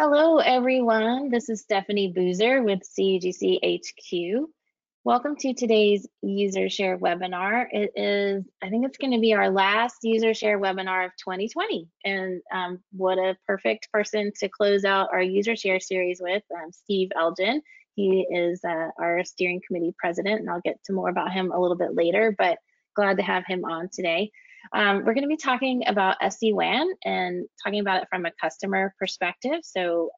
Hello, everyone. This is Stephanie Boozer with CUGC HQ. Welcome to today's user share webinar. I think it's going to be our last user share webinar of 2020. And what a perfect person to close out our user share series with, Steve Elgin. He is our steering committee president, and I'll get to more about him a little bit later, but glad to have him on today. We're going to be talking about Sd-Wan and talking about it from a customer perspective. So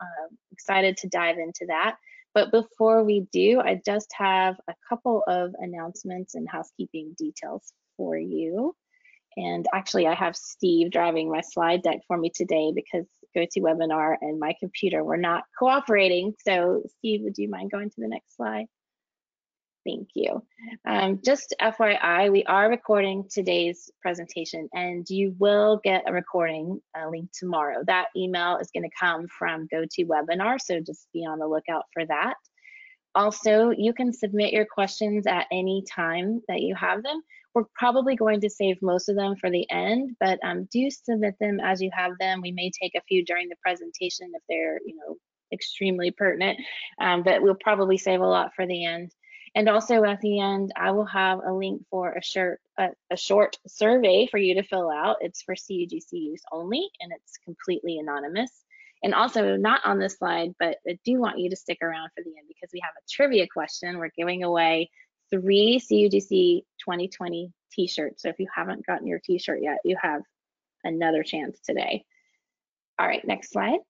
excited to dive into that. But before we do, I just have a couple of announcements and housekeeping details for you. And actually, I have Steve driving my slide deck for me today because GoToWebinar and my computer were not cooperating. So Steve, would you mind going to the next slide? Thank you. Just FYI, we are recording today's presentation and you will get a recording link tomorrow. That email is going to come from GoToWebinar, so just be on the lookout for that. Also, you can submit your questions at any time that you have them. We're probably going to save most of them for the end, but do submit them as you have them. We may take a few during the presentation if they're, extremely pertinent, but we'll probably save a lot for the end. And also at the end, I will have a link for a short survey for you to fill out. It's for CUGC use only, and it's completely anonymous. And also not on this slide, but I do want you to stick around for the end because we have a trivia question. We're giving away 3 CUGC 2020 t-shirts. So if you haven't gotten your t-shirt yet, you have another chance today. All right, next slide.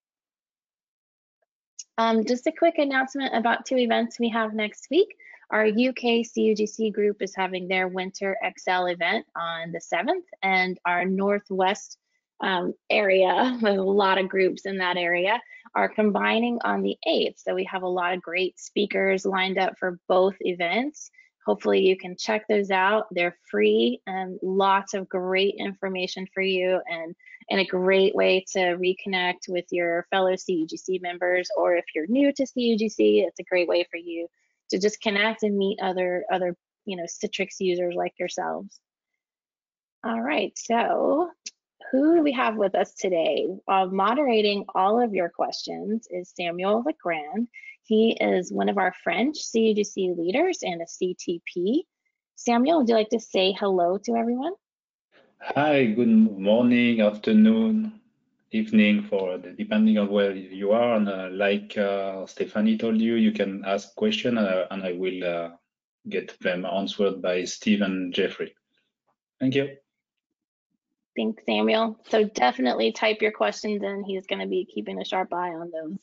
Just a quick announcement about 2 events we have next week. Our UK CUGC group is having their Winter XL event on the 7th, and our Northwest area, there's a lot of groups in that area, are combining on the 8th. So we have a lot of great speakers lined up for both events. Hopefully you can check those out. They're free and lots of great information for you and a great way to reconnect with your fellow CUGC members, or if you're new to CUGC, it's a great way for you to just connect and meet other Citrix users like yourselves. All right, so who do we have with us today? Moderating all of your questions is Samuel Legrand. He is one of our French CUGC leaders and a CTP. Samuel, would you like to say hello to everyone? Hi, good morning, afternoon, evening, depending on where you are. And like Stephanie told you, you can ask questions and I will get them answered by Steve and Jeffrey. Thank you. Thanks, Samuel. So definitely type your questions in. He's going to be keeping a sharp eye on those.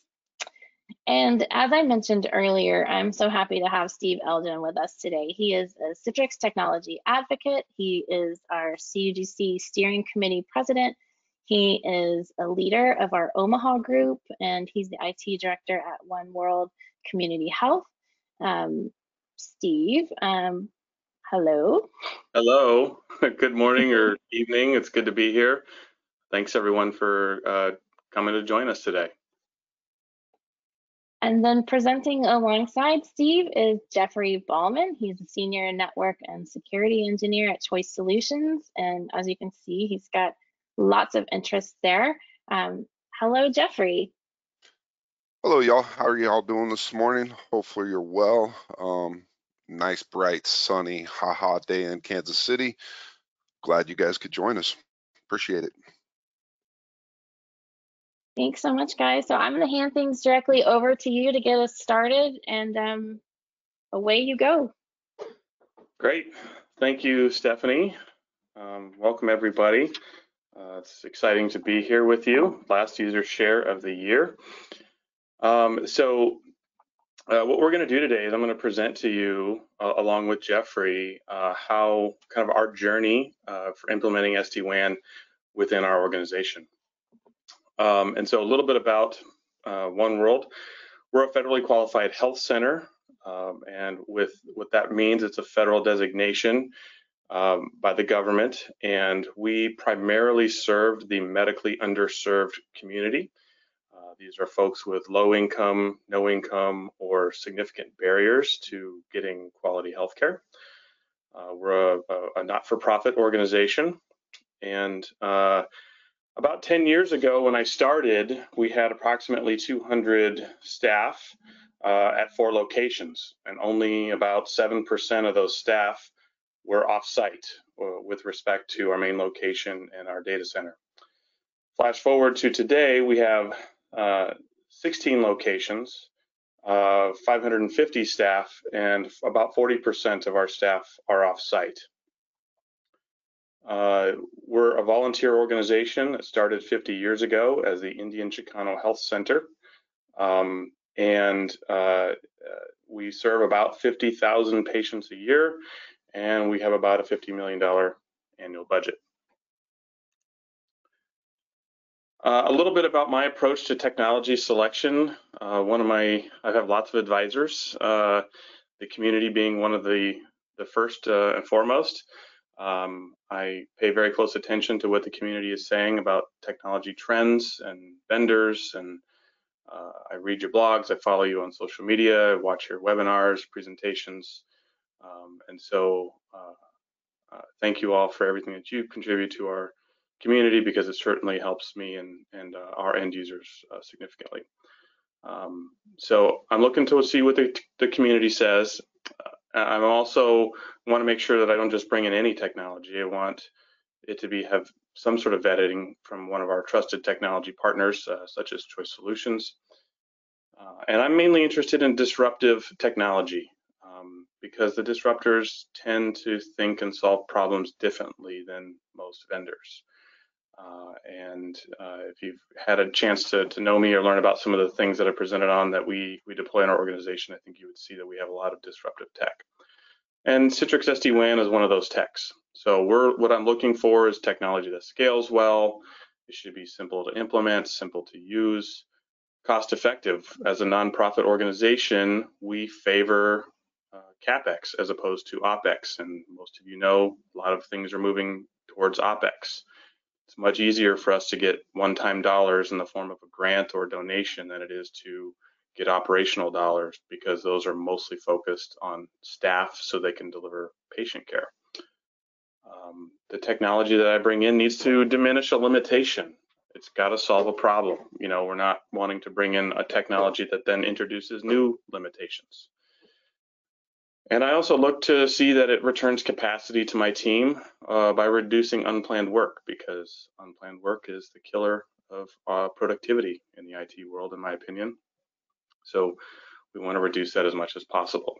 And as I mentioned earlier, I'm so happy to have Steve Elgin with us today. He is a Citrix technology advocate. He is our CUGC steering committee president. He is a leader of our Omaha group, and he's the IT director at OneWorld Community Health. Steve, hello. Hello, good morning or evening. It's good to be here. Thanks everyone for coming to join us today. And then presenting alongside Steve is Jeffrey Ballman. He's a senior network and security engineer at Choice Solutions. And as you can see, he's got lots of interests there. Hello, Jeffrey. Hello, y'all. How are y'all doing this morning? Hopefully you're well. Nice, bright, sunny, hot day in Kansas City. Glad you guys could join us. Appreciate it. Thanks so much, guys. So I'm going to hand things directly over to you to get us started, and away you go. Great. Thank you, Stephanie. Welcome, everybody. It's exciting to be here with you. Last user share of the year. What we're going to do today is I'm going to present to you, along with Jeffrey, how kind of our journey for implementing Sd-Wan within our organization. And so a little bit about OneWorld. We're a federally qualified health center, and with what that means, it's a federal designation by the government, and we primarily served the medically underserved community. These are folks with low income, no income, or significant barriers to getting quality health care. We're a not-for-profit organization, and About 10 years ago when I started, we had approximately 200 staff at 4 locations, and only about 7% of those staff were off-site with respect to our main location and our data center. Flash forward to today, we have 16 locations, 550 staff, and about 40% of our staff are off-site. We're a volunteer organization that started 50 years ago as the Indian Chicano Health Center, and we serve about 50,000 patients a year, and we have about a $50 million annual budget. A little bit about my approach to technology selection. I have lots of advisors, the community being one of the first and foremost. I pay very close attention to what the community is saying about technology trends and vendors, and I read your blogs, I follow you on social media, I watch your webinars, presentations, and so thank you all for everything that you contribute to our community, because it certainly helps me and our end users significantly. So I'm looking to see what the community says. I also want to make sure that I don't just bring in any technology. I want it to have some sort of vetting from one of our trusted technology partners, such as Choice Solutions. And I'm mainly interested in disruptive technology, because the disruptors tend to think and solve problems differently than most vendors. If you've had a chance to know me or learn about some of the things that I presented on that we deploy in our organization, I think you would see that we have a lot of disruptive tech. And Citrix Sd-Wan is one of those techs. So what I'm looking for is technology that scales well. It should be simple to implement, simple to use, cost effective. As a nonprofit organization, we favor CapEx as opposed to OpEx. And most of you know, a lot of things are moving towards OpEx. It's much easier for us to get one-time dollars in the form of a grant or donation than it is to get operational dollars, because those are mostly focused on staff so they can deliver patient care. The technology that I bring in needs to diminish a limitation. It's got to solve a problem. You know, we're not wanting to bring in a technology that then introduces new limitations. And I also look to see that it returns capacity to my team by reducing unplanned work, because unplanned work is the killer of productivity in the IT world, in my opinion. So we want to reduce that as much as possible.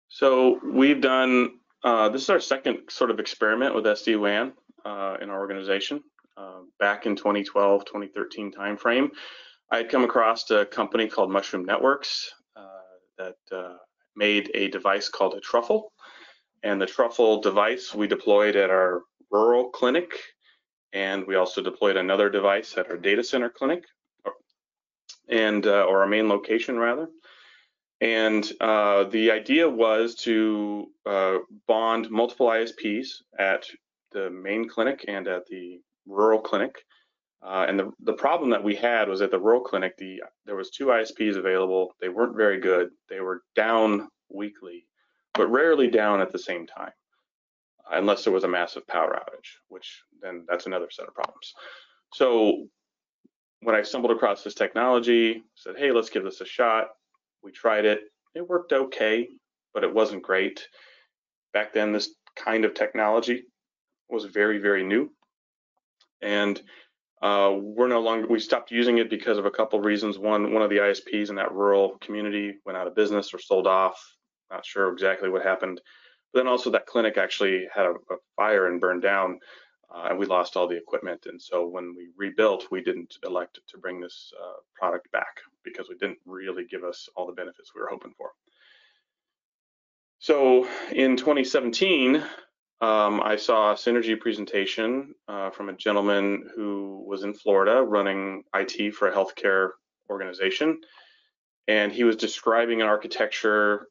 So we've done, this is our second sort of experiment with SD-WAN in our organization. Back in 2012, 2013 timeframe, I had come across a company called Mushroom Networks that made a device called a truffle. And the truffle device we deployed at our rural clinic, and we also deployed another device at our data center clinic, or our main location rather. And the idea was to bond multiple ISPs at the main clinic and at the rural clinic. And the problem that we had was at the rural clinic, there was 2 ISPs available. They weren't very good. They were down weekly, but rarely down at the same time, unless there was a massive power outage, which then that's another set of problems. So when I stumbled across this technology, said, hey, let's give this a shot. We tried it. It worked okay, but it wasn't great. Back then, this kind of technology was very, very new. And we stopped using it because of a couple of reasons. One of the ISPs in that rural community went out of business or sold off. Not sure exactly what happened. But then also that clinic actually had a fire and burned down, and we lost all the equipment. And so when we rebuilt, we didn't elect to bring this product back because it didn't really give us all the benefits we were hoping for. So in 2017, I saw a Synergy presentation from a gentleman who was in Florida running IT for a healthcare organization. And he was describing an architecture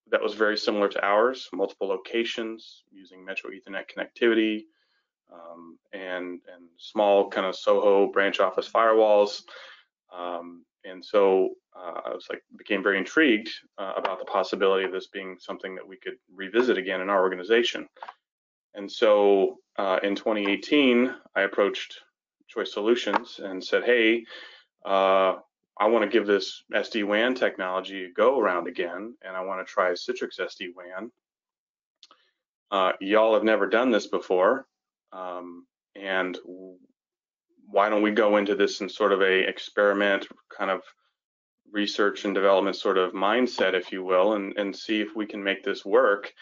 that was very similar to ours, multiple locations using Metro Ethernet connectivity, and small kind of Soho branch office firewalls. And so I became very intrigued about the possibility of this being something that we could revisit again in our organization. And so in 2018, I approached Choice Solutions and said, hey, I want to give this SD-WAN technology a go around again, and I want to try Citrix SD-WAN. Y'all have never done this before, and why don't we go into this in sort of a experiment, kind of research and development sort of mindset, if you will, and see if we can make this work.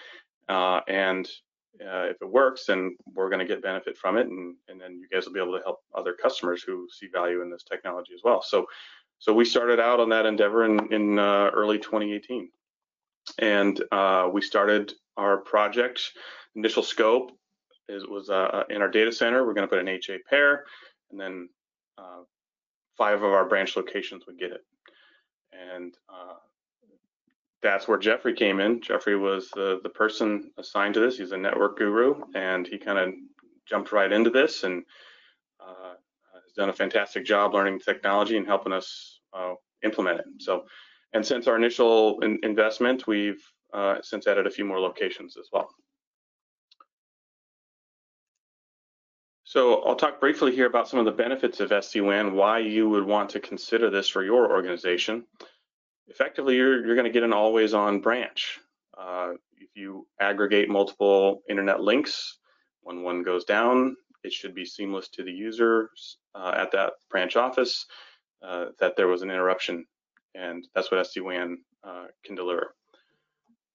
If it works, then we're going to get benefit from it, and then you guys will be able to help other customers who see value in this technology as well. So we started out on that endeavor in early 2018, and we started our project. Initial scope was in our data center. We're going to put an HA pair, and then 5 of our branch locations would get it. And that's where Jeffrey came in. Jeffrey was the person assigned to this. He's a network guru, and he kind of jumped right into this and has done a fantastic job learning technology and helping us implement it. So, and since our initial investment, we've since added a few more locations as well. So I'll talk briefly here about some of the benefits of SD-WAN, why you would want to consider this for your organization. Effectively, you're going to get an always-on branch. If you aggregate multiple internet links, when one goes down, it should be seamless to the users at that branch office that there was an interruption, and that's what SD-WAN can deliver.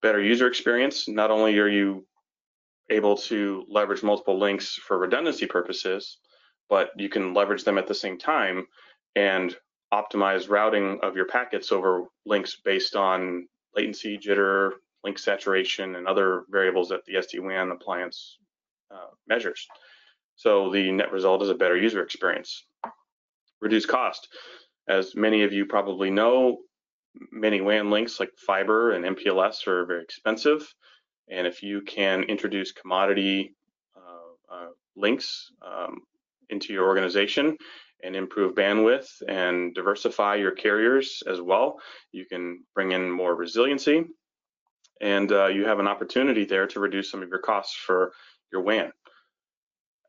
Better user experience. Not only are you able to leverage multiple links for redundancy purposes, but you can leverage them at the same time and optimize routing of your packets over links based on latency, jitter, link saturation, and other variables that the SD-WAN appliance measures. So the net result is a better user experience. Reduce cost. As many of you probably know, many WAN links like fiber and MPLS are very expensive. And if you can introduce commodity links into your organization and improve bandwidth and diversify your carriers as well, you can bring in more resiliency, and you have an opportunity there to reduce some of your costs for your WAN.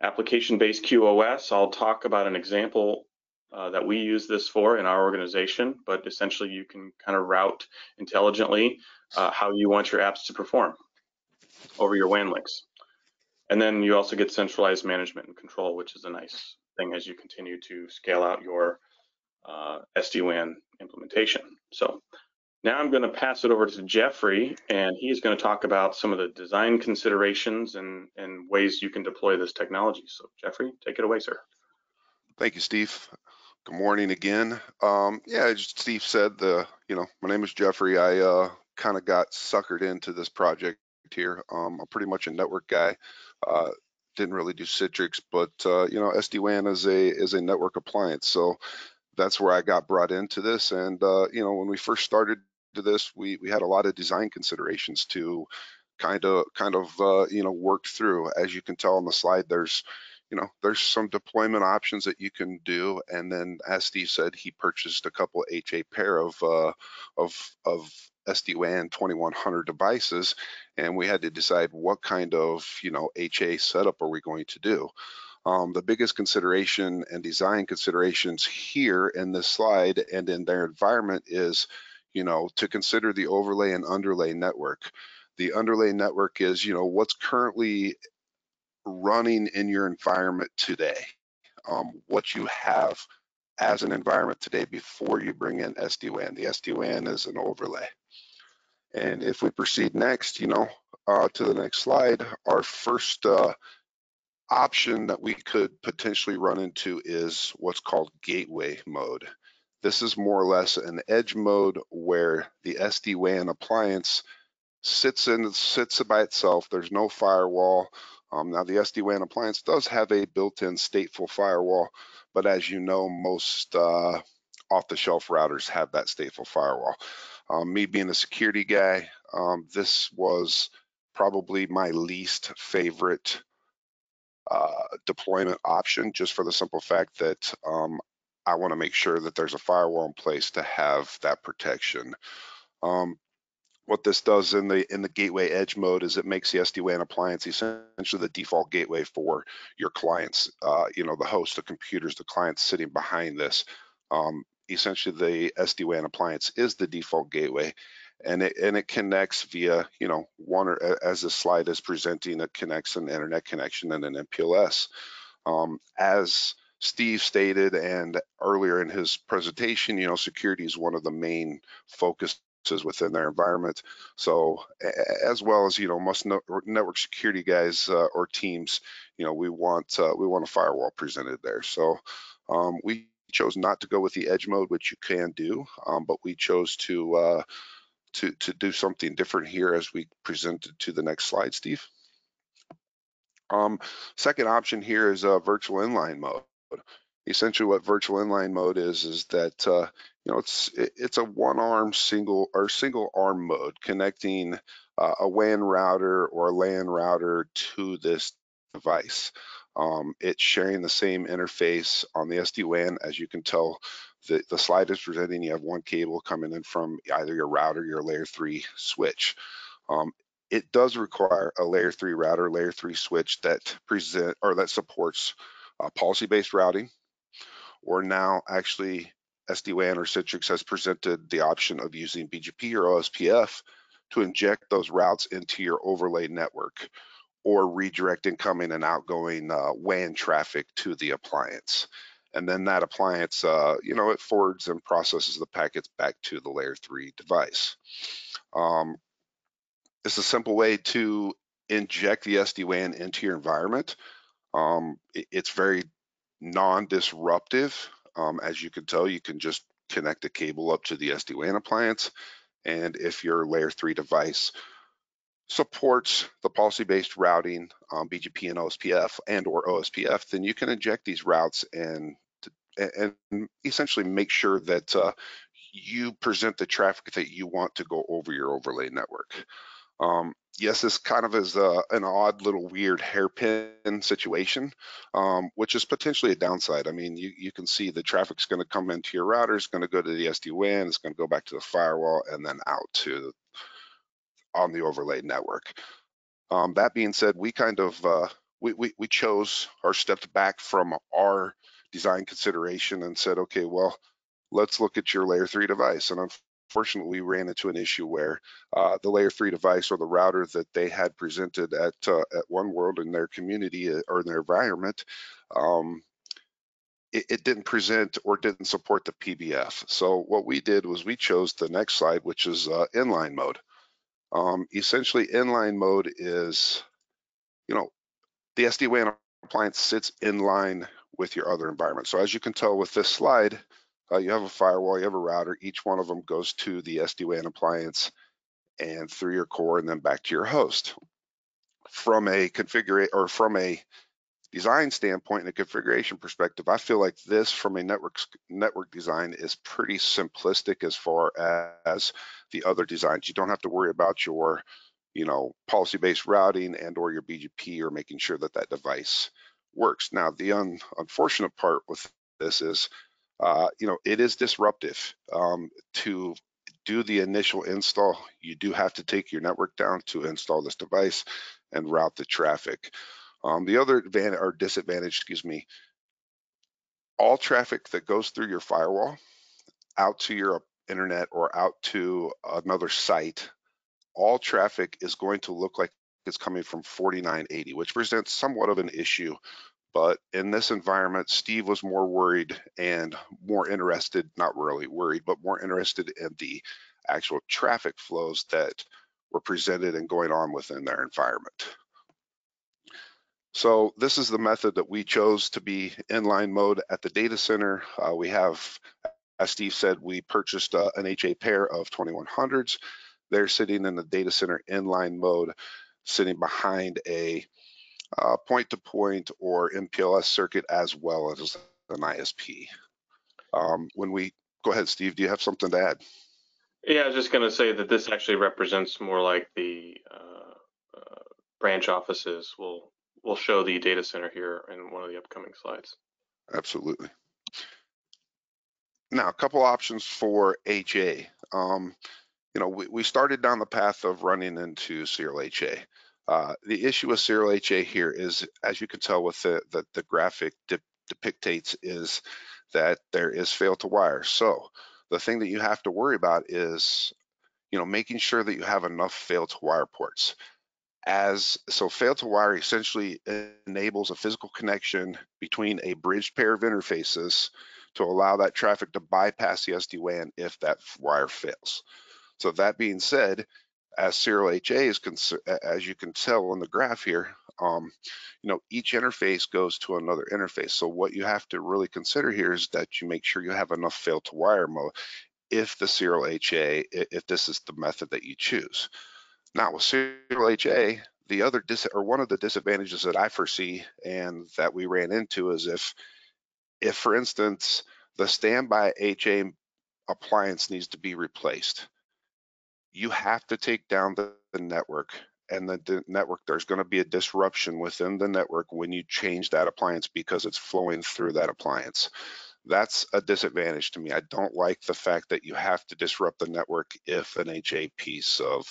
Application-based QoS, I'll talk about an example that we use this for in our organization, but essentially you can kind of route intelligently how you want your apps to perform over your WAN links. And then you also get centralized management and control, which is a nice thing as you continue to scale out your SD-WAN implementation. So now I'm going to pass it over to Jeffrey, and he's going to talk about some of the design considerations and ways you can deploy this technology. So Jeffrey, take it away, sir. Thank you, Steve. Good morning again. Yeah, as Steve said, my name is Jeffrey. I kind of got suckered into this project here. I'm pretty much a network guy. Didn't really do Citrix, but SD-WAN is a network appliance, so that's where I got brought into this. And when we first started to this, we had a lot of design considerations to kind of work through. As you can tell on the slide, there's some deployment options that you can do, and then as Steve said, he purchased a couple HA pair of SD-WAN 2100 devices, and we had to decide what kind of HA setup are we going to do. The biggest consideration and design considerations here in this slide and in their environment is to consider the overlay and underlay network. The underlay network is what's currently running in your environment today, what you have as an environment today before you bring in SD-WAN. The SD-WAN is an overlay. And if we proceed next, to the next slide, our first option that we could potentially run into is what's called gateway mode. This is more or less an edge mode where the SD-WAN appliance sits by itself. There's no firewall. Now the SD-WAN appliance does have a built-in stateful firewall, but as you know, most off-the-shelf routers have that stateful firewall. Me being a security guy, this was probably my least favorite deployment option, just for the simple fact that I want to make sure that there's a firewall in place to have that protection. What this does in the gateway edge mode is it makes the SD-WAN appliance essentially the default gateway for your clients. The host, the computers, the clients sitting behind this. Essentially, the SD-WAN appliance is the default gateway, and it connects via one, or as the slide is presenting, it connects an internet connection and an MPLS. As Steve stated and earlier in his presentation, security is one of the main focuses within their environment. So as well as most network security guys or teams, we want a firewall presented there. So we chose not to go with the edge mode, which you can do, but we chose to do something different here as we present it to the next slide, Steve. Second option here is virtual inline mode. Essentially, what virtual inline mode is that it's a one-arm single arm mode connecting a WAN router or a LAN router to this device. It's sharing the same interface on the SD-WAN. As you can tell, the slide is presenting. You have one cable coming in from either your router, your layer 3 switch. It does require a layer 3 router, layer 3 switch that supports policy-based routing, or now actually SD-WAN or Citrix has presented the option of using BGP or OSPF to inject those routes into your overlay network or redirect incoming and outgoing WAN traffic to the appliance. And then that appliance, it forwards and processes the packets back to the layer 3 device. It's a simple way to inject the SD-WAN into your environment. It's very non-disruptive. As you can tell, you can just connect a cable up to the SD-WAN appliance. And if your layer 3 device supports the policy-based routing, BGP and OSPF or OSPF, then you can inject these routes and essentially make sure that you present the traffic that you want to go over your overlay network. Yes, this kind of is an odd little weird hairpin situation, which is potentially a downside. I mean, you can see the traffic's going to come into your router, it's going to go to the SD-WAN, it's going to go back to the firewall, and then out on the overlay network. That being said, we kind of we chose or stepped back from our design consideration and said, okay, well, let's look at your layer 3 device. And unfortunately, we ran into an issue where the layer 3 device or the router that they had presented at OneWorld in their community or in their environment, it didn't present or didn't support the PBF. So what we did was we chose the next slide, which is inline mode. Essentially, inline mode is, the SD-WAN appliance sits in line with your other environment. So as you can tell with this slide, you have a firewall, you have a router, each one of them goes to the SD-WAN appliance and through your core and then back to your host. From a design standpoint and a configuration perspective, I feel like this from a network design is pretty simplistic as far as the other designs. You don't have to worry about your policy-based routing and or your BGP or making sure that that device works. Now, the unfortunate part with this is, it is disruptive. To do the initial install, you do have to take your network down to install this device and route the traffic. The other advantage or disadvantage, all traffic that goes through your firewall out to your internet or out to another site, all traffic is going to look like it's coming from 4980, which presents somewhat of an issue. But in this environment, Steve was more worried and more interested, not really worried, but more interested in the actual traffic flows that were presented and going on within their environment. So this is the method that we chose to be inline mode at the data center. We have, as Steve said, we purchased an HA pair of 2100s. They're sitting in the data center inline mode, sitting behind a point-to-point or MPLS circuit as well as an ISP. Go ahead, Steve, do you have something to add? Yeah, I was just going to say that this actually represents more like the branch offices. We'll show the data center here in one of the upcoming slides. Absolutely. Now, a couple options for HA. we started down the path of running into CLHA. The issue with CLHA here is, as you can tell with the graphic depictates, is that there is fail to wire. So the thing that you have to worry about is, making sure that you have enough fail to wire ports. So fail to wire essentially enables a physical connection between a bridged pair of interfaces to allow that traffic to bypass the SD-WAN if that wire fails. So that being said, as CLHA is concerned, as you can tell on the graph here, each interface goes to another interface. So what you have to really consider here is that you make sure you have enough fail to wire mode if the CLHA, if this is the method that you choose. Now with CLHA, one of the disadvantages that I foresee and that we ran into is if for instance, the standby HA appliance needs to be replaced, you have to take down the network, and the network, there's going to be a disruption within the network when you change that appliance because it's flowing through that appliance. That's a disadvantage to me. I don't like the fact that you have to disrupt the network if an HA piece of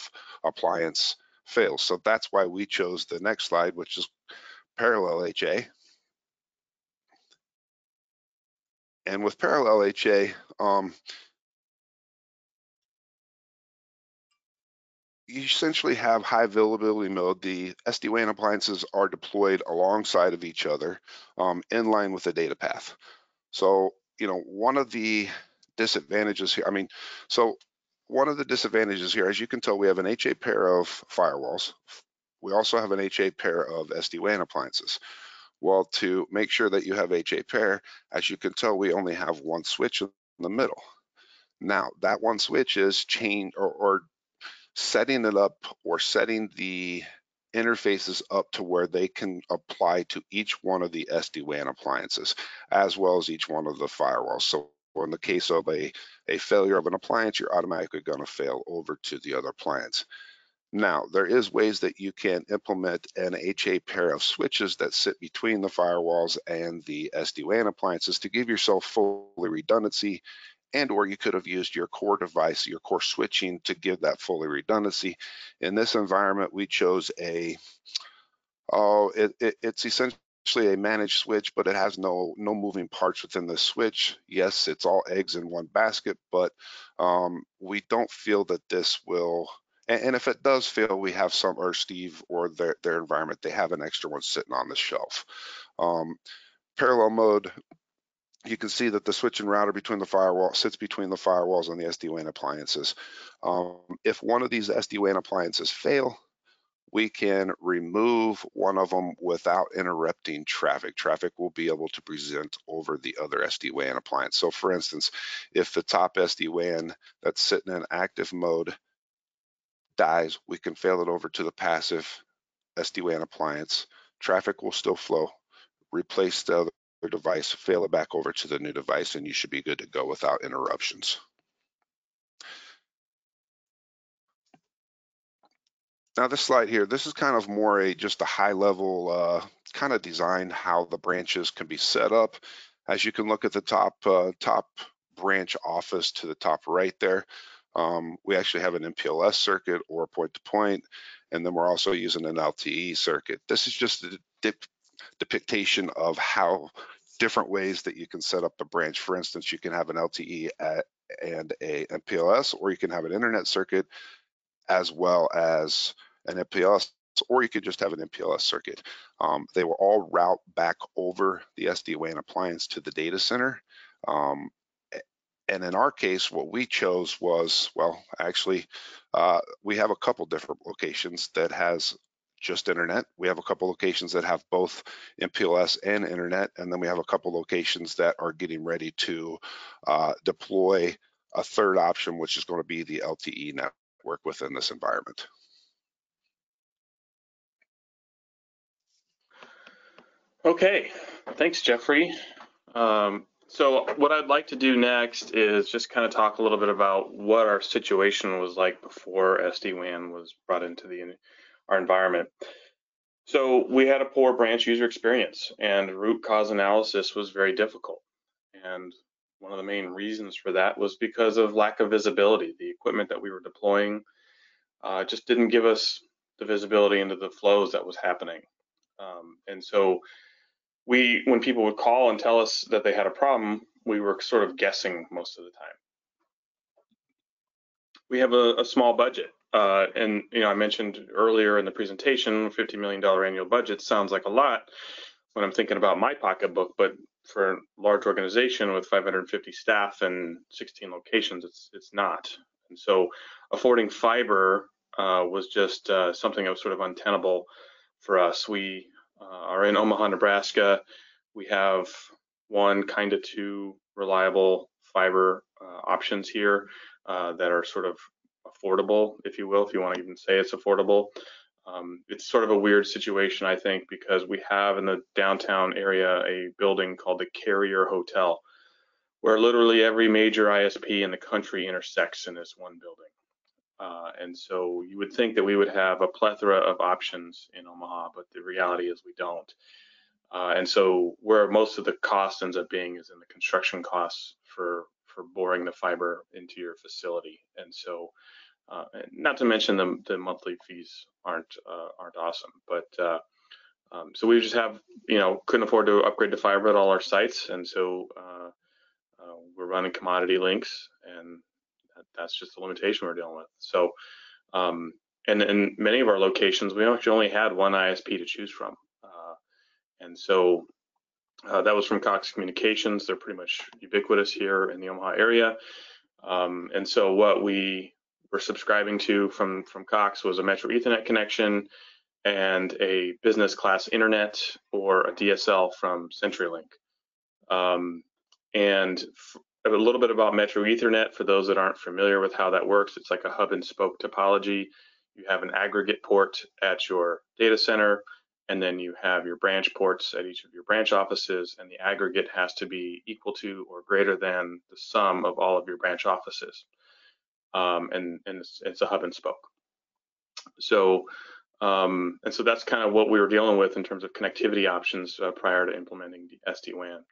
appliance fails. So that's why we chose the next slide, which is parallel HA. And with parallel HA, you essentially have high availability mode. The SD-WAN appliances are deployed alongside of each other in line with the data path. So, one of the disadvantages here, one of the disadvantages here, as you can tell, we have an HA pair of firewalls. We also have an HA pair of SD-WAN appliances. Well, to make sure that you have HA pair, as you can tell, we only have one switch in the middle. Now, that one switch is or setting it up, or setting the interfaces up to where they can apply to each one of the SD-WAN appliances, as well as each one of the firewalls. So in the case of a failure of an appliance, you're automatically going to fail over to the other appliance. Now, there is ways that you can implement an HA pair of switches that sit between the firewalls and the SD-WAN appliances to give yourself full redundancy, or you could have used your core device, your core switching, to give that fully redundancy. In this environment, we chose it's essentially a managed switch, but it has no moving parts within the switch. Yes, it's all eggs in one basket, but we don't feel that this will, and if it does fail, we have or Steve or their environment, they have an extra one sitting on the shelf. Parallel mode, you can see that the switch and router between the firewall sits between the firewalls and the SD-WAN appliances. If one of these SD-WAN appliances fail, we can remove one of them without interrupting traffic. Traffic will be able to present over the other SD-WAN appliance. So for instance, if the top SD-WAN that's sitting in active mode dies, we can fail it over to the passive SD-WAN appliance. Traffic will still flow, replace the other device, fail it back over to the new device, and you should be good to go without interruptions. Now this slide here, this is kind of more just a high level kind of design how the branches can be set up. As you can look at the top branch office to the top right there, we actually have an MPLS circuit or point-to-point, and then we're also using an LTE circuit. This is just a depiction of how different ways that you can set up the branch. For instance, you can have an LTE and a MPLS, or you can have an internet circuit as well as an MPLS, or you could just have an MPLS circuit. They will all route back over the SD-WAN appliance to the data center. And in our case, what we chose was, well, actually, we have a couple different locations that has just internet. We have a couple locations that have both MPLS and internet, and then we have a couple locations that are getting ready to deploy a third option, which is going to be the LTE network within this environment. Okay, thanks, Jeffrey. So what I'd like to do next is just kind of talk a little bit about what our situation was like before SD-WAN was brought into our environment. So we had a poor branch user experience, and root cause analysis was very difficult. And one of the main reasons for that was because of lack of visibility. The equipment that we were deploying just didn't give us the visibility into the flows that was happening. And so when people would call and tell us that they had a problem, we were sort of guessing most of the time. We have a small budget. And I mentioned earlier in the presentation, $50 million annual budget sounds like a lot when I'm thinking about my pocketbook, but for a large organization with 550 staff and 16 locations, it's not. And so affording fiber was just something that was sort of untenable for us. We are in Omaha, Nebraska. We have one, kind of two reliable fiber options here that are sort of affordable, if you will, if you want to even say it's affordable. It's sort of a weird situation, I think, because we have in the downtown area a building called the Carrier Hotel, where literally every major ISP in the country intersects in this one building. And so you would think that we would have a plethora of options in Omaha, but the reality is we don't. And so where most of the cost ends up being is in the construction costs for boring the fiber into your facility. And so not to mention the monthly fees aren't awesome, but so we just couldn't afford to upgrade to fiber at all our sites, and so we're running commodity links, and that's just the limitation we're dealing with. So and in many of our locations, we actually only had one ISP to choose from, and so that was from Cox Communications. They're pretty much ubiquitous here in the Omaha area, and so what we were subscribing to from Cox was a Metro Ethernet connection and a business class internet or a DSL from CenturyLink. And a little bit about Metro Ethernet for those that aren't familiar with how that works. It's like a hub and spoke topology. You have an aggregate port at your data center, and then you have your branch ports at each of your branch offices, and the aggregate has to be equal to or greater than the sum of all of your branch offices. And it's a hub and spoke. So and so that's kind of what we were dealing with in terms of connectivity options prior to implementing the SD-WAN.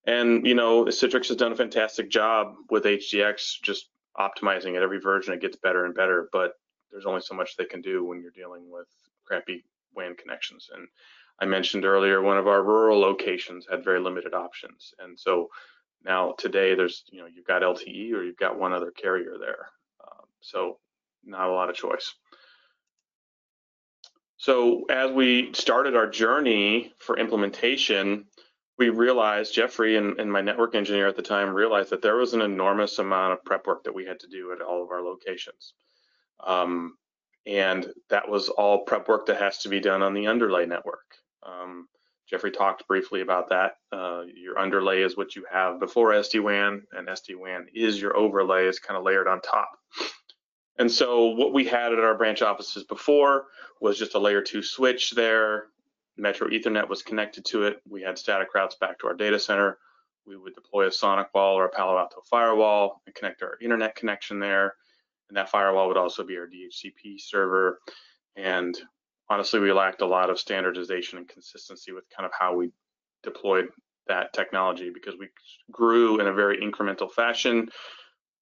And Citrix has done a fantastic job with HDX, just optimizing it. Every version it gets better and better, but there's only so much they can do when you're dealing with crappy WAN connections. And I mentioned earlier, one of our rural locations had very limited options, and so now today there's you've got LTE or you've got one other carrier there, so not a lot of choice. So as we started our journey for implementation, we realized, Jeffrey and my network engineer at the time realized that there was an enormous amount of prep work that we had to do at all of our locations. And that was all prep work that has to be done on the underlay network. Jeffrey talked briefly about that. Your underlay is what you have before SD-WAN, and SD-WAN is your overlay. It's kind of layered on top. And so what we had at our branch offices before was just a layer 2 switch there. Metro Ethernet was connected to it. We had static routes back to our data center. We would deploy a Sonic wall or a Palo Alto firewall and connect our internet connection there. And that firewall would also be our DHCP server. And honestly, we lacked a lot of standardization and consistency with kind of how we deployed that technology, because we grew in a very incremental fashion.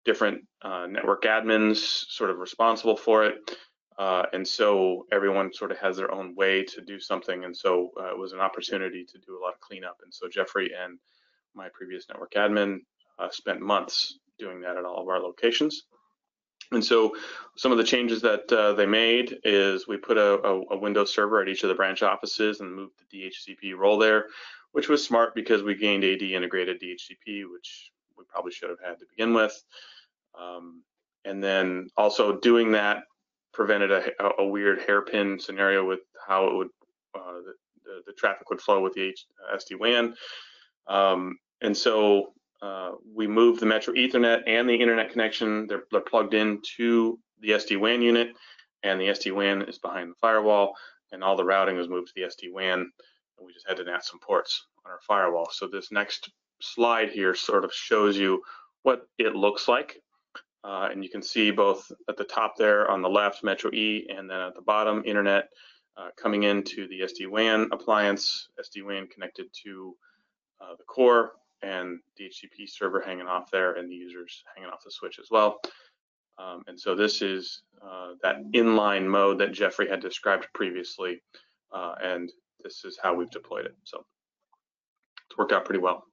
Different network admins sort of responsible for it. And so everyone sort of has their own way to do something. And so it was an opportunity to do a lot of cleanup. And so Jeffrey and my previous network admin spent months doing that at all of our locations. And so some of the changes that they made is we put a Windows server at each of the branch offices and moved the DHCP role there, which was smart because we gained AD integrated DHCP, which we probably should have had to begin with. And then also doing that prevented a weird hairpin scenario with how it would the traffic would flow with the SD-WAN. And so we moved the Metro Ethernet and the internet connection. They're plugged into the SD-WAN unit, and the SD-WAN is behind the firewall, and all the routing was moved to the SD-WAN, and we just had to NAT some ports on our firewall. So this next slide here sort of shows you what it looks like. And you can see both at the top there on the left, Metro E, and then at the bottom, internet coming into the SD-WAN appliance, SD-WAN connected to the core, and DHCP server hanging off there, and the users hanging off the switch as well. And so this is that inline mode that Jeffrey had described previously, and this is how we've deployed it. So it's worked out pretty well.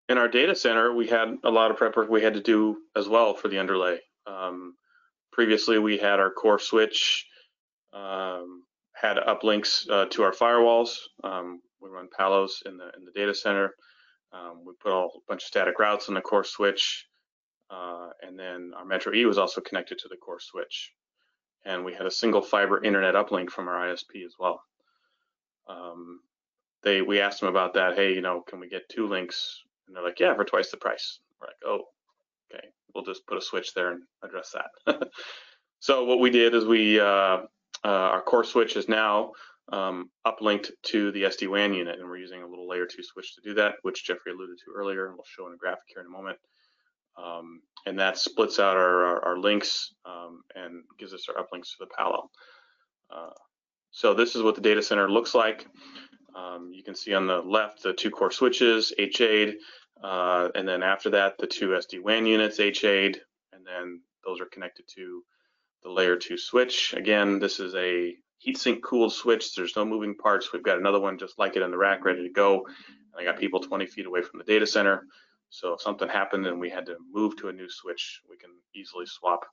In our data center, we had a lot of prep work we had to do as well for the underlay. Previously, we had our core switch, had uplinks to our firewalls. We run Palos in the data center. We put a bunch of static routes on the core switch, and then our Metro E was also connected to the core switch. And we had a single fiber internet uplink from our ISP as well. We asked them about that. Hey, can we get 2 links? And they're like, yeah, for twice the price. We're like, oh, okay, we'll just put a switch there and address that. So what we did is our core switch is now uplinked to the Sd-Wan unit, and we're using a little layer 2 switch to do that, which Jeffrey alluded to earlier, and we'll show in a graphic here in a moment. And that splits out our links and gives us our uplinks to the Palo. So this is what the data center looks like. You can see on the left the 2 core switches HA'd, and then after that the 2 Sd-Wan units HA'd, and then those are connected to the layer 2 switch. Again, this is a heatsink cooled switch. There's no moving parts. We've got another one just like it in the rack ready to go. And I got people 20 feet away from the data center. So if something happened and we had to move to a new switch, we can easily swap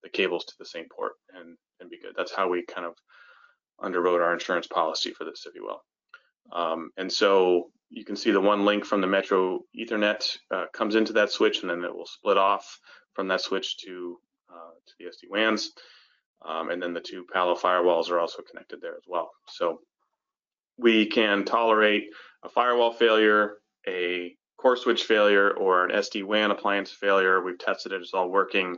the cables to the same port and be good. That's how we kind of underwrote our insurance policy for this, if you will. And so you can see the one link from the Metro Ethernet comes into that switch, and then it will split off from that switch to the SD-WANs. And then the 2 Palo firewalls are also connected there as well. So we can tolerate a firewall failure, a core switch failure, or an SD-WAN appliance failure. We've tested it, it's all working.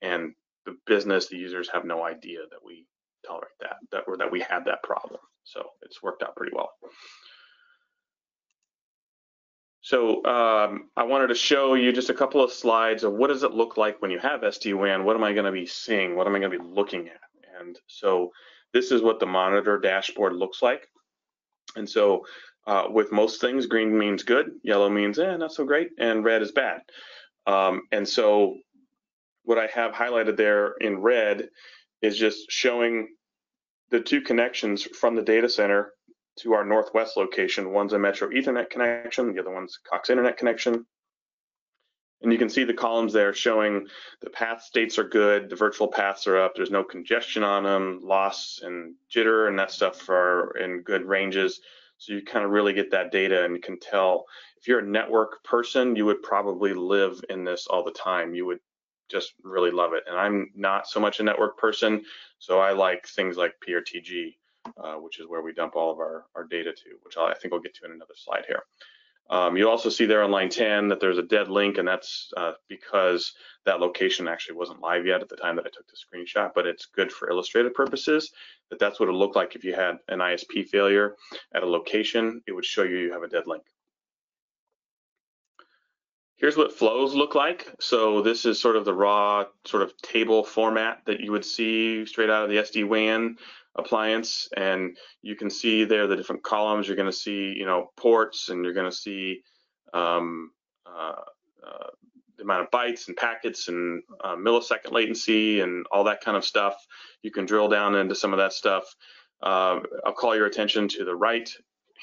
And the business, the users have no idea that we tolerate that we had that problem. So it's worked out pretty well. So I wanted to show you just a couple of slides of what does it look like when you have SD-WAN? What am I going to be seeing? What am I going to be looking at? And so this is what the monitor dashboard looks like. And so with most things, green means good, yellow means not so great, and red is bad. And so what I have highlighted there in red is just showing the 2 connections from the data center to our northwest location. One's a Metro Ethernet connection, the other one's Cox Internet connection. And you can see the columns there showing the path states are good, the virtual paths are up, there's no congestion on them, loss and jitter and that stuff are in good ranges. So you kind of really get that data and you can tell. If you're a network person, you would probably live in this all the time. You would just really love it. And I'm not so much a network person, so I like things like PRTG, which is where we dump all of our data to, which I think I'll get to in another slide here. You also see there on line 10 that there's a dead link, and that's because that location actually wasn't live yet at the time that I took the screenshot, but it's good for illustrative purposes. That's what it looked like if you had an ISP failure at a location. It would show you have a dead link. Here's what flows look like. So this is sort of the raw sort of table format that you would see straight out of the SD-WAN appliance. And you can see there the different columns. You're going to see, ports, and you're going to see the amount of bytes and packets and millisecond latency and all that kind of stuff. You can drill down into some of that stuff. I'll call your attention to the right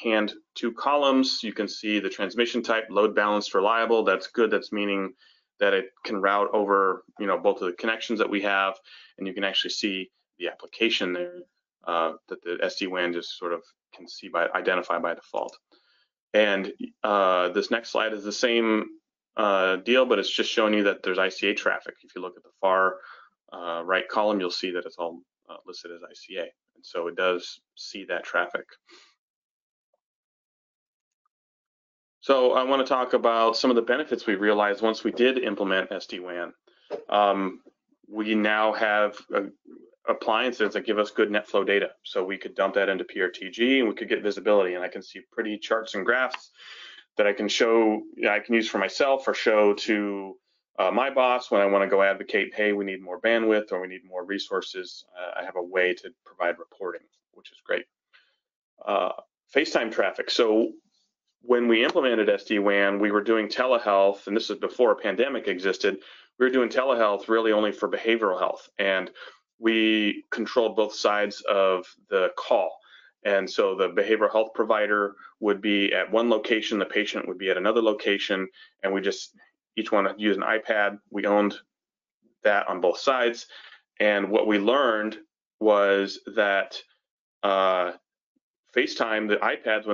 hand 2 columns. You can see the transmission type, load balanced reliable. That's good. That's meaning that it can route over, both of the connections that we have, and you can actually see the application there that the SD-WAN just sort of can see identify by default. And this next slide is the same deal, but it's just showing you that there's ICA traffic. If you look at the far right column, you'll see that it's all listed as ICA, and so it does see that traffic. So I want to talk about some of the benefits we realized once we did implement SD-WAN. We now have appliances that give us good net flow data. So we could dump that into PRTG and we could get visibility, and I can see pretty charts and graphs that I can show, I can use for myself or show to my boss when I want to go advocate, hey, we need more bandwidth or we need more resources. I have a way to provide reporting, which is great. FaceTime traffic. So when we implemented SD-WAN, we were doing telehealth, and this is before a pandemic existed. We were doing telehealth really only for behavioral health, and we controlled both sides of the call. And so the behavioral health provider would be at one location, the patient would be at another location, and we just each one would use an iPad. We owned that on both sides. And what we learned was that FaceTime, the iPads,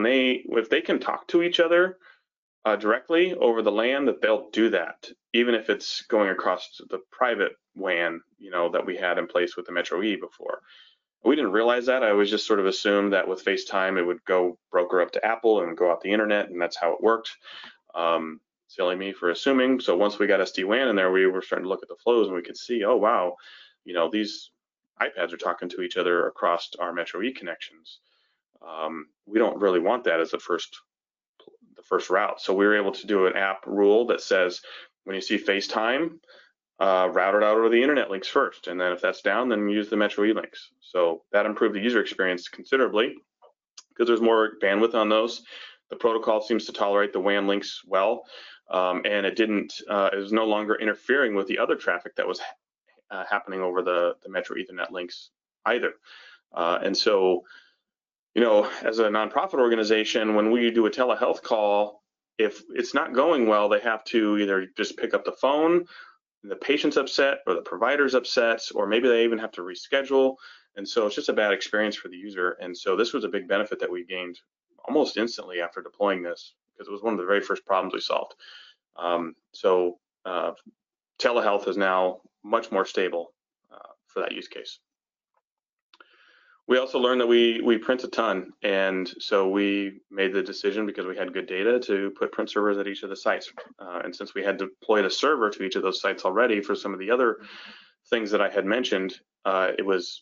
if they can talk to each other directly over the LAN, that they'll do that, even if it's going across the private WAN, that we had in place with the Metro E before. We didn't realize that. I always just sort of assumed that with FaceTime, it would go broker up to Apple and go out the internet, and that's how it worked. Silly me for assuming. So once we got SD-WAN in there, we were starting to look at the flows, and we could see, oh wow, these iPads are talking to each other across our Metro E connections. We don't really want that as the first route. So we were able to do an app rule that says when you see FaceTime, route it out over the internet links first, and then if that's down, then use the Metro E links. So that improved the user experience considerably because there's more bandwidth on those. The protocol seems to tolerate the WAN links well, and it was no longer interfering with the other traffic that was happening over the Metro Ethernet links either. And so, as a nonprofit organization, when we do a telehealth call, if it's not going well, they have to either just pick up the phone, the patient's upset, or the provider's upset, or maybe they even have to reschedule. And so it's just a bad experience for the user. And so this was a big benefit that we gained almost instantly after deploying this, because it was one of the very first problems we solved. Telehealth is now much more stable for that use case. We also learned that we print a ton, and so we made the decision, because we had good data, to put print servers at each of the sites. And since we had deployed a server to each of those sites already for some of the other things that I had mentioned, it was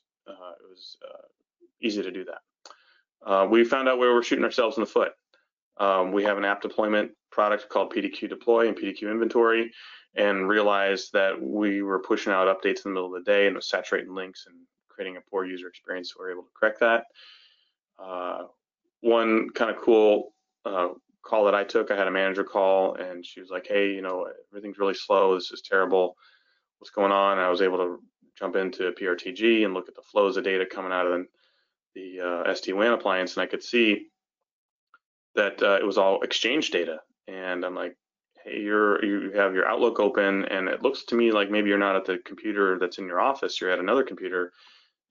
easy to do that. We found out we were shooting ourselves in the foot. We have an app deployment product called PDQ Deploy and PDQ Inventory, and realized that we were pushing out updates in the middle of the day and was saturating links and creating a poor user experience. So we're able to correct that. One kind of cool call that I took, I had a manager call, and she was like, hey, everything's really slow. This is terrible. What's going on? And I was able to jump into PRTG and look at the flows of data coming out of the SD-WAN appliance, and I could see that it was all Exchange data. And I'm like, hey, you have your Outlook open, and it looks to me like maybe you're not at the computer that's in your office, you're at another computer.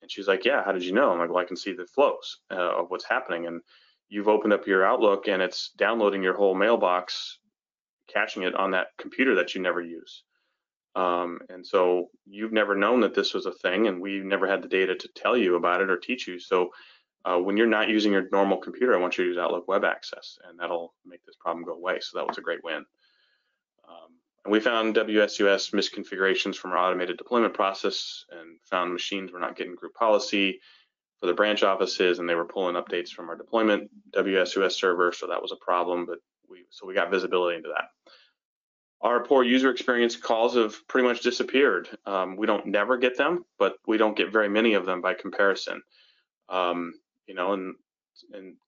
And she's like, yeah, how did you know? I'm like, well, I can see the flows of what's happening. And you've opened up your Outlook, and it's downloading your whole mailbox, caching it on that computer that you never use. And so you've never known that this was a thing, and we never had the data to tell you about it or teach you. So when you're not using your normal computer, I want you to use Outlook Web Access, and that'll make this problem go away. So that was a great win. And we found WSUS misconfigurations from our automated deployment process, and found machines were not getting group policy for the branch offices, and they were pulling updates from our deployment WSUS server. So that was a problem, but we got visibility into that. Our poor user experience calls have pretty much disappeared. We don't never get them, but we don't get very many of them by comparison. And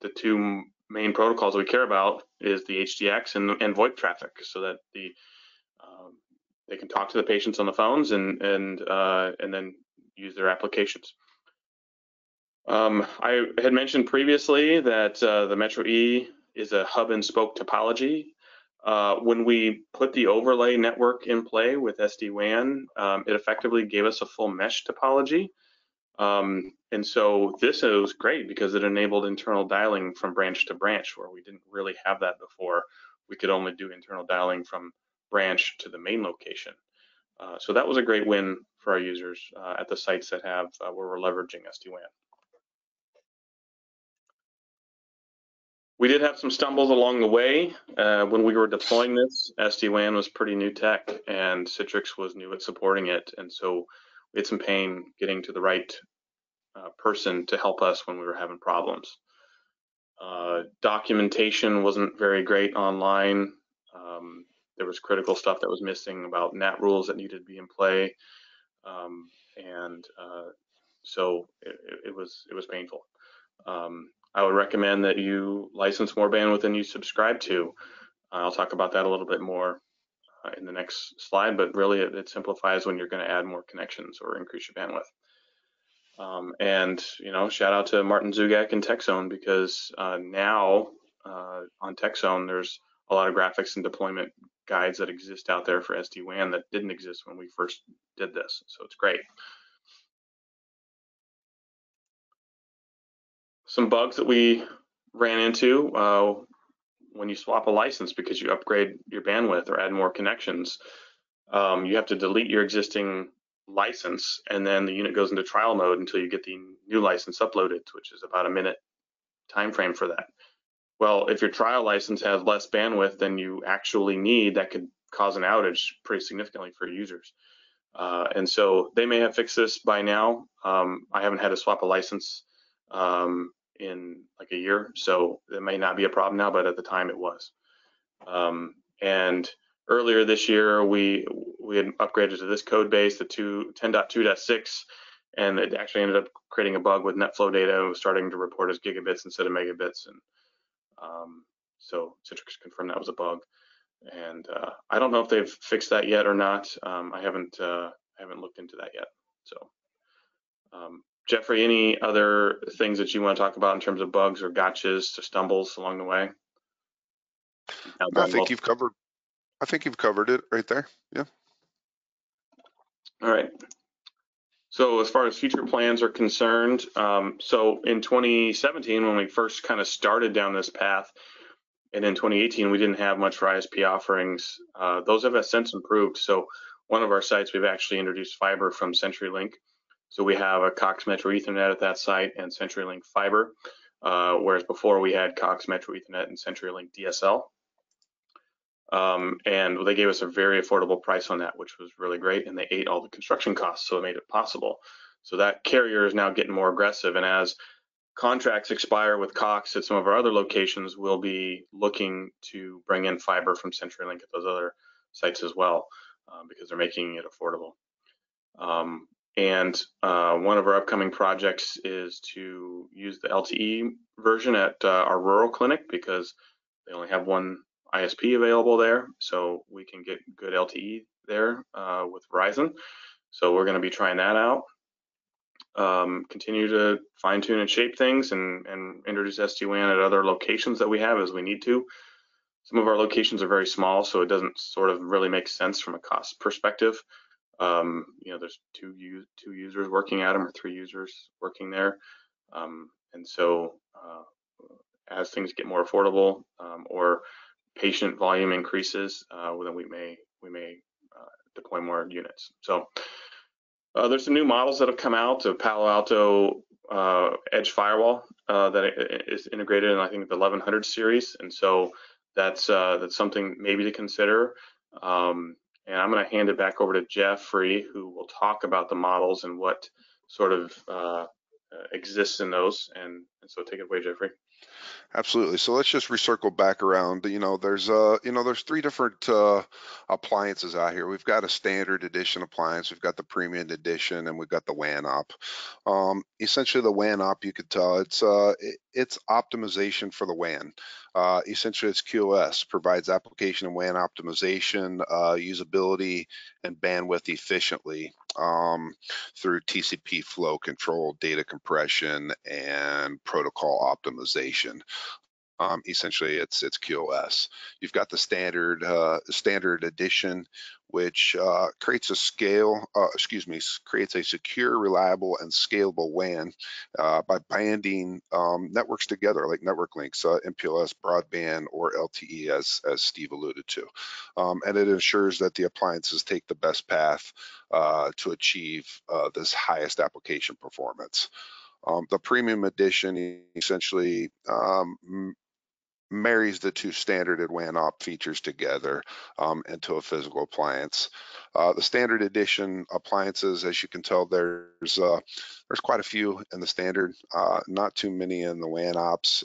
the two main protocols we care about is the HDX and VoIP traffic, so that they can talk to the patients on the phones and then use their applications. I had mentioned previously that the Metro E is a hub and spoke topology. When we put the overlay network in play with SD-WAN, it effectively gave us a full mesh topology. And so this was great because it enabled internal dialing from branch to branch, where we didn't really have that before. We could only do internal dialing from branch to the main location. So that was a great win for our users at the sites that have where we're leveraging SD-WAN. We did have some stumbles along the way. When we were deploying this, SD-WAN was pretty new tech, and Citrix was new at supporting it. And so we had some pain getting to the right person to help us when we were having problems. Documentation wasn't very great online. There was critical stuff that was missing about NAT rules that needed to be in play. So it was painful. I would recommend that you license more bandwidth than you subscribe to. I'll talk about that a little bit more in the next slide, but really it simplifies when you're going to add more connections or increase your bandwidth. And shout out to Martin Zugak and TechZone, because now on TechZone there's a lot of graphics and deployment guides that exist out there for SD-WAN that didn't exist when we first did this, so it's great. Some bugs that we ran into when you swap a license because you upgrade your bandwidth or add more connections, you have to delete your existing license, and then the unit goes into trial mode until you get the new license uploaded, which is about a minute time frame for that. Well, if your trial license has less bandwidth than you actually need, that could cause an outage pretty significantly for users. And so they may have fixed this by now. I haven't had to swap a license in like a year, so it may not be a problem now, but at the time it was. And earlier this year, we had upgraded to this code base, the 10.2.6, and it actually ended up creating a bug with NetFlow data. It was starting to report as gigabits instead of megabits, and so Citrix confirmed that was a bug. And I don't know if they've fixed that yet or not. I haven't looked into that yet. So, Jeffrey, any other things that you want to talk about in terms of bugs or gotchas or stumbles along the way? I think you've covered it right there. Yeah. All right. So as far as future plans are concerned, so in 2017, when we first kind of started down this path, and in 2018, we didn't have much for ISP offerings. Those have since improved. So one of our sites, we've actually introduced fiber from CenturyLink. So we have a Cox Metro Ethernet at that site and CenturyLink fiber, whereas before we had Cox Metro Ethernet and CenturyLink DSL. And they gave us a very affordable price on that, which was really great. And they ate all the construction costs, so it made it possible. So that carrier is now getting more aggressive. And as contracts expire with Cox at some of our other locations, we'll be looking to bring in fiber from CenturyLink at those other sites as well, because they're making it affordable. And one of our upcoming projects is to use the LTE version at our rural clinic, because they only have one ISP available there, so we can get good LTE there with Verizon. So we're going to be trying that out. Continue to fine tune and shape things and introduce SD-WAN at other locations that we have as we need to. Some of our locations are very small, so it doesn't sort of really make sense from a cost perspective. There's two users working at them or 3 users working there. And so as things get more affordable or patient volume increases, then we may deploy more units. So there's some new models that have come out of Palo Alto Edge Firewall that is integrated in, I think, the 1100 series, and so that's something maybe to consider. And I'm going to hand it back over to Jeffrey, who will talk about the models and what sort of exists in those. And so take it away, Jeffrey. Absolutely. So let's just recircle back around. There's 3 different appliances out here. We've got a standard edition appliance, we've got the premium edition, and we've got the WAN op. Essentially, the WAN op, you could tell it's optimization for the WAN. Essentially, it's QoS, provides application and WAN optimization, usability, and bandwidth efficiently through TCP flow control, data compression, and protocol optimization. Essentially, it's QoS. You've got the standard edition, which creates a secure, reliable, and scalable WAN by banding networks together, like network links, MPLS, broadband, or LTE, as Steve alluded to. And it ensures that the appliances take the best path to achieve this highest application performance. The premium edition essentially marries the 2 standard and WAN op features together into a physical appliance. The standard edition appliances, as you can tell, there's quite a few in the standard, not too many in the WAN ops.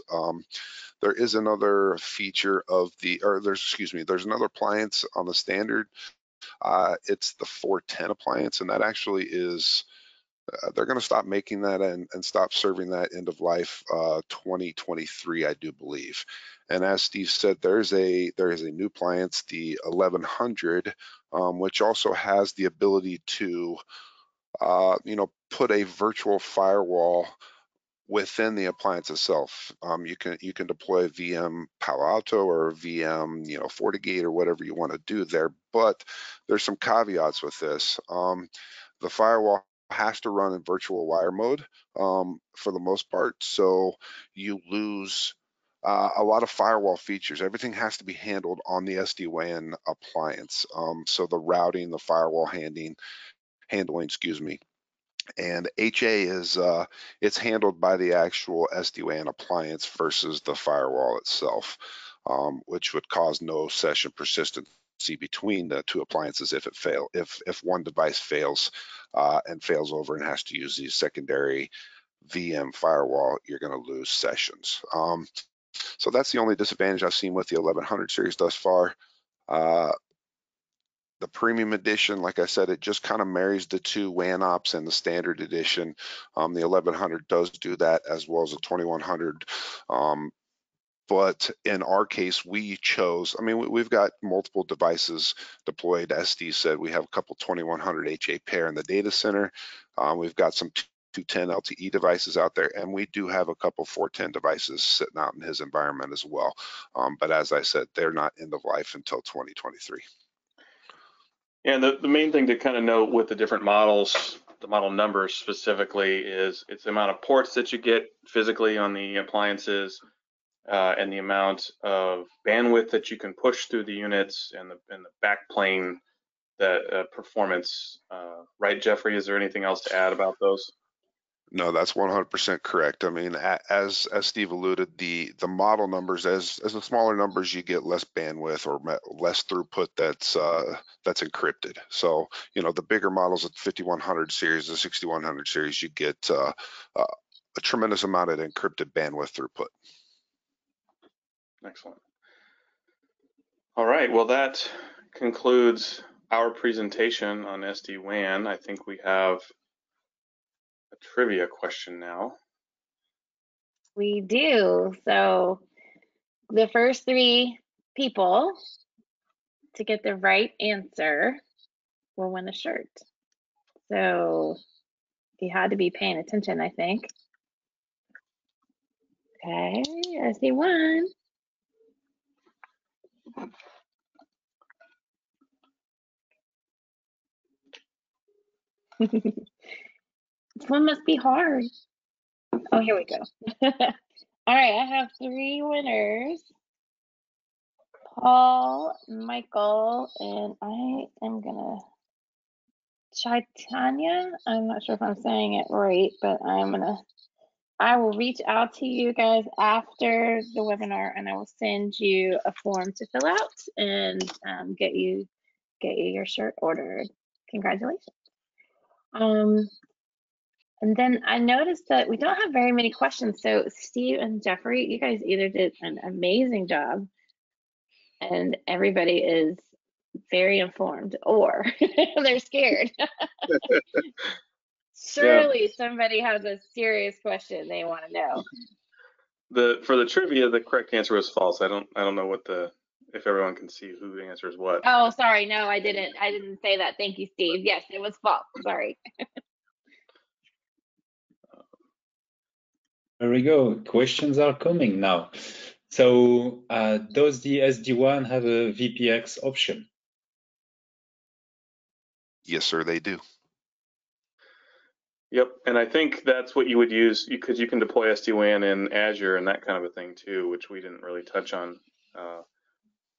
There is another feature there's another appliance on the standard. It's the 410 appliance, and that actually is they're going to stop making that and stop serving that end of life 2023, I do believe. And as Steve said, there is a new appliance, the 1100, which also has the ability to put a virtual firewall within the appliance itself. You can deploy a VM Palo Alto or a VM FortiGate or whatever you want to do there, but there's some caveats with this. The firewall has to run in virtual wire mode for the most part, so you lose a lot of firewall features. Everything has to be handled on the SD-WAN appliance. So the routing, the firewall handling, excuse me. And HA is it's handled by the actual SD-WAN appliance versus the firewall itself, which would cause no session persistency between the two appliances if one device fails and fails over and has to use the secondary VM firewall, you're going to lose sessions. So that's the only disadvantage I've seen with the 1100 series thus far. The premium edition, like I said, it just kind of marries the two WAN ops and the standard edition. The 1100 does do that, as well as the 2100. But in our case, we chose, we've got multiple devices deployed. As Steve said, we have a couple 2100 HA pair in the data center. We've got some 210 LTE devices out there, and we do have a couple 410 devices sitting out in his environment as well. But as I said, they're not end of life until 2023. And the main thing to kind of note with the different models, the model numbers specifically, is it's the amount of ports that you get physically on the appliances and the amount of bandwidth that you can push through the units and the backplane that performance. Right, Jeffrey? Is there anything else to add about those? No, that's 100% correct. As Steve alluded, the model numbers, as the smaller numbers, you get less bandwidth or less throughput that's encrypted. So, the bigger models, the 5100 series, the 6100 series, you get a tremendous amount of encrypted bandwidth throughput. Excellent. All right, well, that concludes our presentation on SD-WAN. I think we have a trivia question now. We do. So the first 3 people to get the right answer will win a shirt. So you had to be paying attention, I think. Okay, SD-WAN. This one must be hard. Oh, here we go. All right, I have 3 winners. Paul, Michael, and I am gonna Chaitanya. I'm not sure if I'm saying it right, but I will reach out to you guys after the webinar, and I will send you a form to fill out and get you your shirt ordered. Congratulations. And then I noticed that we don't have very many questions. So Steve and Jeffrey, you guys either did an amazing job and everybody is very informed, or they're scared. Surely somebody has a serious question they want to know. For the trivia, the correct answer was false. I don't know if everyone can see who answers what. Oh, sorry. No, I didn't say that. Thank you, Steve. Yes, it was false. Sorry. There we go. Questions are coming now. So does the SD-WAN have a VPX option? Yes, sir, they do. Yep, and I think that's what you would use, because you can deploy SD-WAN in Azure and that kind of a thing too, which we didn't really touch on.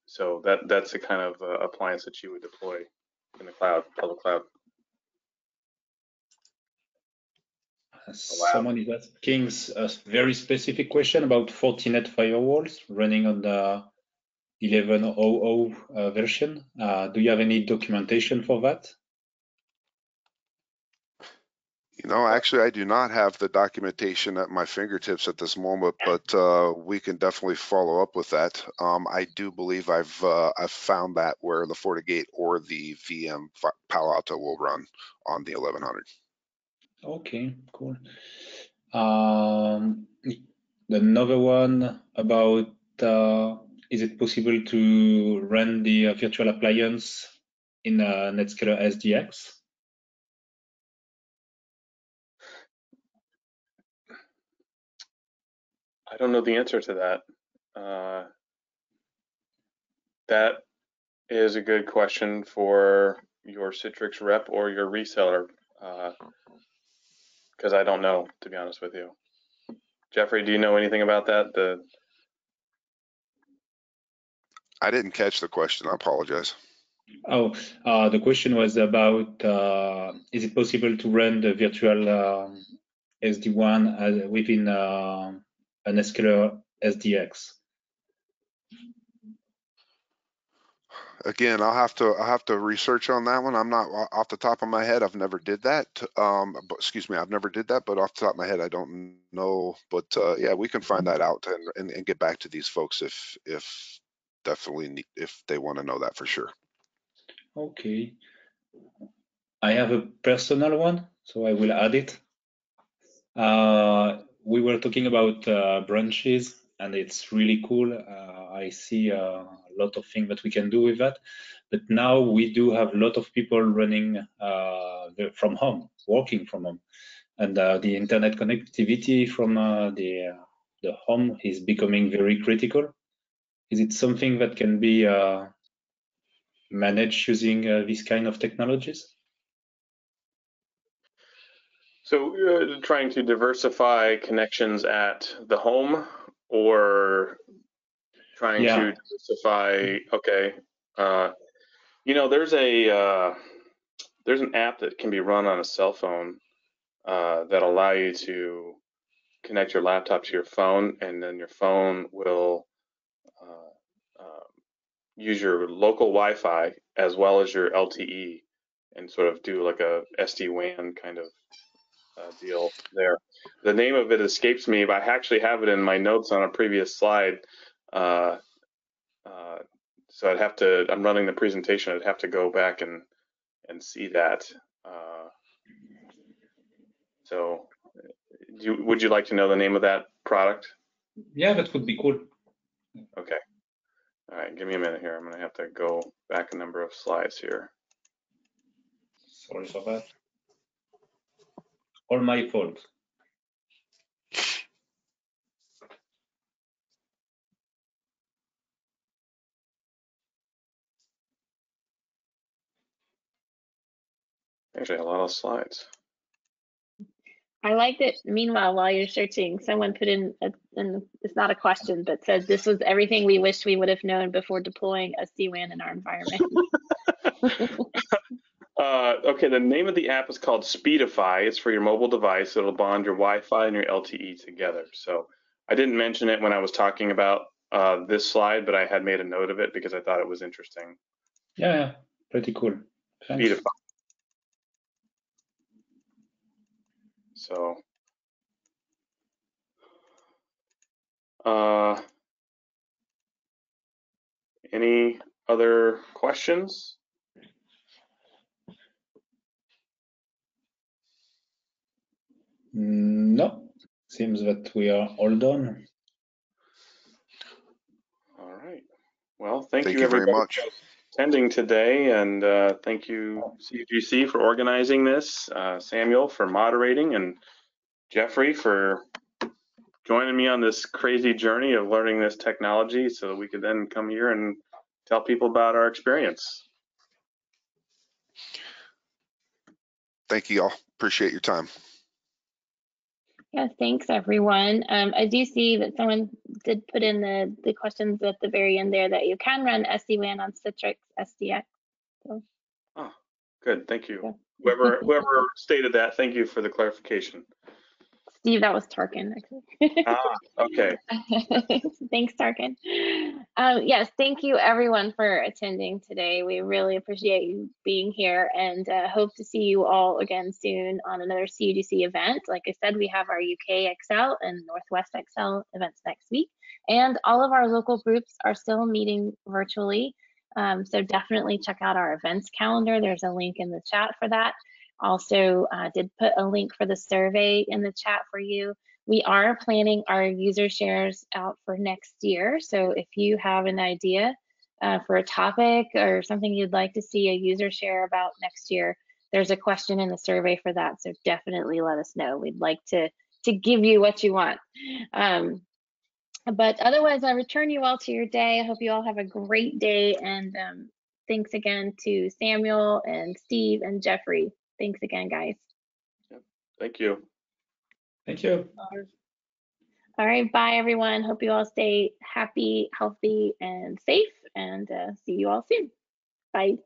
So that's the kind of appliance that you would deploy in the cloud, public cloud. Someone is asking a very specific question about Fortinet firewalls running on the 11.00 version. Do you have any documentation for that? Actually, I do not have the documentation at my fingertips at this moment, but we can definitely follow up with that. I do believe I've found that where the FortiGate or the VM Palo Alto will run on the 1100. Okay, cool. Another one about is it possible to run the virtual appliance in Netscaler Sdx? I don't know the answer to that. That is a good question for your Citrix rep or your reseller, because I don't know, to be honest with you. Jeffrey, do you know anything about that? I didn't catch the question. I apologize. Oh, the question was about is it possible to run the virtual Sd-Wan within an Netscaler Sdx? Again, I'll have to research on that one. I'm not off the top of my head. I've never did that. But excuse me, I've never did that. But off the top of my head, I don't know. But yeah, we can find that out and get back to these folks if definitely if they want to know that for sure. Okay. I have a personal one, so I will add it. We were talking about branches, and it's really cool. I see a lot of things that we can do with that. But now we do have a lot of people running from home, working from home. And the internet connectivity from the home is becoming very critical. Is it something that can be managed using these kind of technologies? So trying to diversify connections at the home, or trying to diversify, okay. You know, there's an app that can be run on a cell phone that allow you to connect your laptop to your phone, and then your phone will use your local Wi-Fi as well as your LTE, and sort of do like a Sd-Wan kind of deal there. The name of it escapes me, but I actually have it in my notes on a previous slide. So I'd have to, I'm running the presentation, I'd have to go back and see that. So would you like to know the name of that product? Yeah, that would be cool. Okay. All right, give me a minute here. I'm going to have to go back a number of slides here. Sorry for that. All my fault. Actually, a lot of slides. I liked it. Meanwhile, while you're searching, someone put in, and it's not a question, but said this was everything we wish we would have known before deploying SD-WAN in our environment. Okay, the name of the app is called Speedify. It's for your mobile device. It'll bond your Wi-Fi and your LTE together. So I didn't mention it when I was talking about this slide, but I had made a note of it because I thought it was interesting. Yeah, pretty cool. Thanks. Speedify. So, any other questions? No, seems that we are all done. All right. Well, thank you very much for attending today, and thank you CUGC for organizing this, Samuel for moderating, and Jeffrey for joining me on this crazy journey of learning this technology so that we could then come here and tell people about our experience. Thank you all. Appreciate your time. Yeah, thanks everyone. I do see that someone did put in the questions at the very end there that you can run SD-WAN on Citrix Sdx. So. Oh, good. Thank you. Yeah. Whoever stated that, thank you for the clarification. Steve, that was Tarkin, actually. Okay. Thanks, Tarkin. Yes, thank you everyone for attending today. We really appreciate you being here, and hope to see you all again soon on another CUGC event. Like I said, we have our UK XL and Northwest XL events next week, and all of our local groups are still meeting virtually. So definitely check out our events calendar. There's a link in the chat for that. Also did put a link for the survey in the chat for you. We are planning our user shares out for next year. So if you have an idea for a topic or something you'd like to see a user share about next year, there's a question in the survey for that. So definitely let us know. We'd like to give you what you want. But otherwise, I return you all to your day. I hope you all have a great day. And thanks again to Samuel and Steve and Jeffrey. Thanks again, guys. Yep. Thank you. Thank you. All right, bye everyone. Hope you all stay happy, healthy, and safe, and see you all soon. Bye.